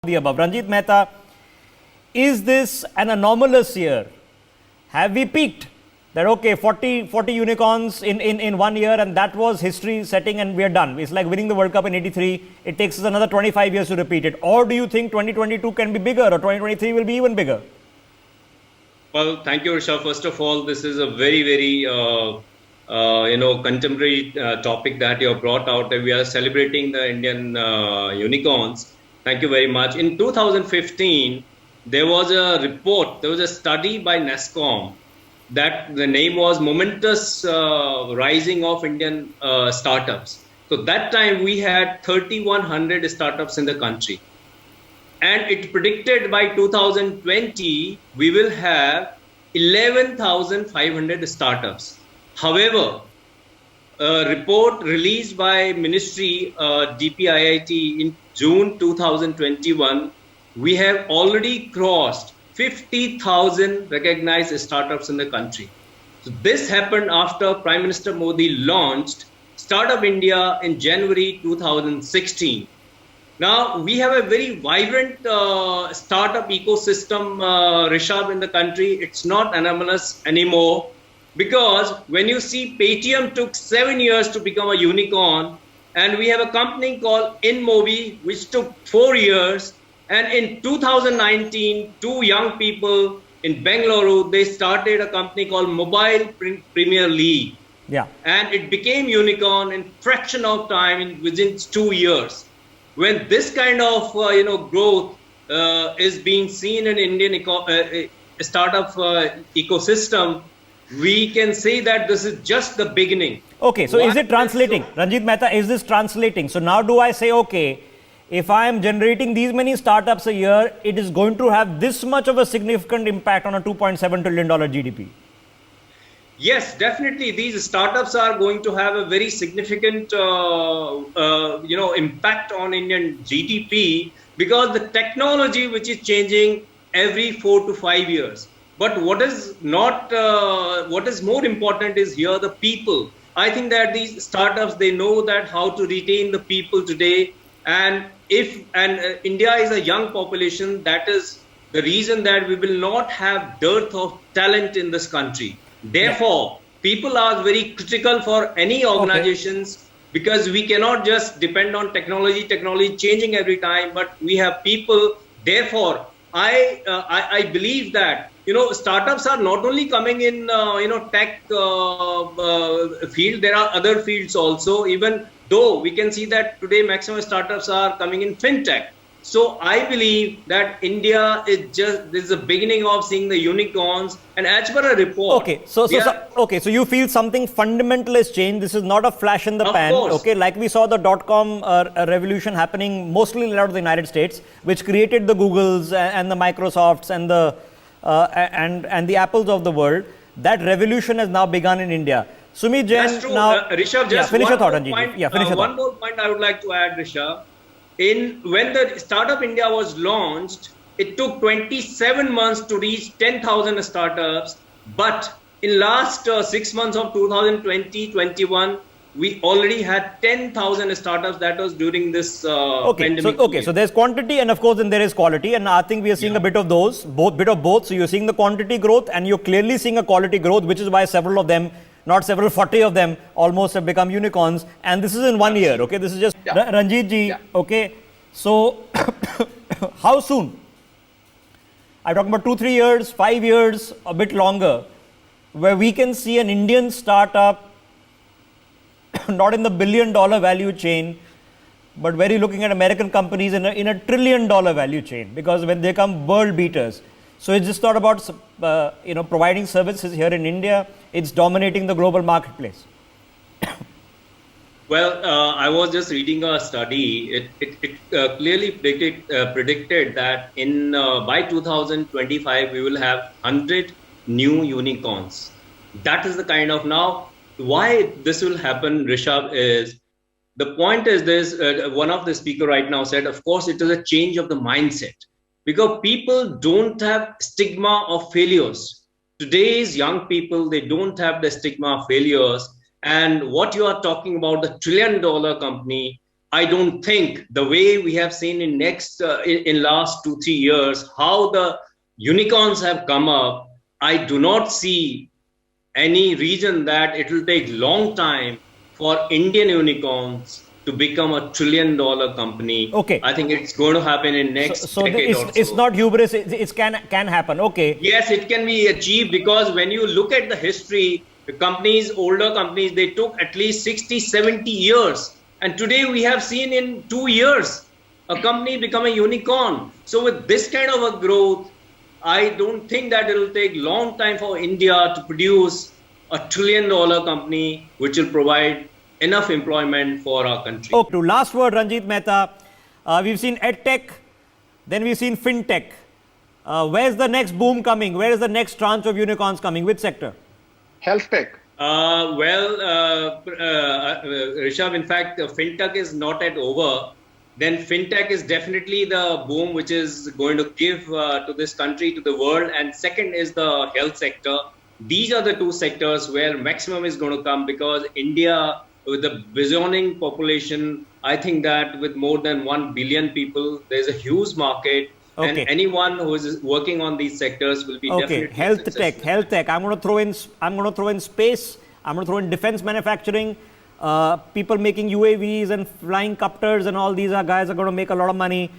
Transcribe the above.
The above. Ranjit Mehta, is this an anomalous year? Have we peaked? That okay, 40 unicorns in 1 year, and that was history setting and we are done. It's like winning the World Cup in 83. It takes us another 25 years to repeat it. Or do you think 2022 can be bigger or 2023 will be even bigger? Well, thank you, Rishabh. First of all, this is a very contemporary topic that you have brought out. That we are celebrating the Indian unicorns. Thank you very much. In 2015, there was a report, there was a study by NASSCOM that the name was Momentous Rising of Indian Startups. So that time we had 3,100 startups in the country. And it predicted by 2020, we will have 11,500 startups. However, a report released by Ministry DPIIT in June 2021, we have already crossed 50,000 recognized startups in the country. So this happened after Prime Minister Modi launched Startup India in January 2016. Now, we have a very vibrant startup ecosystem, Rishabh, in the country. It's not anomalous anymore. Because when you see Paytm took 7 years to become a unicorn, and we have a company called InMobi, which took 4 years. And in 2019, two young people in Bengaluru, they started a company called Mobile Premier League. Yeah. And it became unicorn in fraction of time within 2 years. When this kind of growth is being seen in Indian startup ecosystem, we can say that this is just the beginning. Okay, so is it translating? Ranjit Mehta, is this translating? So now do I say, okay, if I am generating these many startups a year, it is going to have this much of a significant impact on a $2.7 trillion GDP? Yes, definitely. These startups are going to have a very significant, impact on Indian GDP because the technology which is changing every 4 to 5 years. But what is more important is here the people. I think that these startups, they know that how to retain the people today. And India is a young population, that is the reason that we will not have dearth of talent in this country. Therefore, people are very critical for any organizations because we cannot just depend on technology changing every time, but we have people. Therefore, I believe that startups are not only coming in tech field. There are other fields also. Even though we can see that today maximum startups are coming in fintech. So I believe that India is this is the beginning of seeing the unicorns. And as per a report, so you feel something fundamental has changed. This is not a flash in the pan. Course. Okay, like we saw the .com revolution happening mostly out of the United States, which created the Googles and the Microsofts and the and the Apples of the world. That revolution has now begun in India. Sumit Jain, that's true. now Rishabh, just finish your thought, Ranjit. One more point I would like to add, Rishabh. When the Startup India was launched, it took 27 months to reach 10,000 startups. But in last 6 months of 2020-21, we already had 10,000 startups. That was during this pandemic. So there's quantity and of course then there is quality, and I think we are seeing a bit of those, bit of both. So you're seeing the quantity growth and you're clearly seeing a quality growth, which is why several of them, not several, 40 of them almost have become unicorns, and this is in 1 year. Okay, this is just Ranjit ji. Okay, so how soon? I'm talking about 2-3 years, 5 years, a bit longer, where we can see an Indian startup not in the $1 billion value chain, but very looking at American companies in a $1 trillion value chain, because when they come world beaters. So it's just not about providing services here in India. It's dominating the global marketplace. Well, I was just reading a study. It clearly predicted that by 2025 we will have 100 new unicorns. That is the kind of now. Why this will happen, Rishabh, is the point is this. One of the speaker right now said, of course, it is a change of the mindset. Because people don't have stigma of failures. Today's young people, they don't have the stigma of failures. And what you are talking about, the $1 trillion company, I don't think the way we have seen in last 2 3 years how the unicorns have come up. I do not see any reason that it will take long time for Indian unicorns to become $1 trillion company. Okay. I think it's going to happen in So, next decade or it's so. not hubris. It can happen. Okay. Yes, it can be achieved because when you look at the history, the companies, older companies, they took at least 60, 70 years. And today we have seen in 2 years a company become a unicorn. So with this kind of a growth, I don't think that it will take long time for India to produce $1 trillion company, which will provide enough employment for our country. Okay. To last word, Ranjeet Mehta. We've seen edtech, then we've seen fintech. Where's the next boom coming? Where is the next tranche of unicorns coming? Which sector? Health tech. Rishabh, in fact, fintech is not yet over. Then fintech is definitely the boom which is going to give to this country, to the world. And second is the health sector. These are the two sectors where maximum is going to come because India, with the billioning population, I think that with more than 1 billion people, there's a huge market. Okay. And anyone who is working on these sectors will be definitely successful. Health tech. I'm going to throw in space. I'm going to throw in defense manufacturing. People making UAVs and flying copters and all these guys are going to make a lot of money.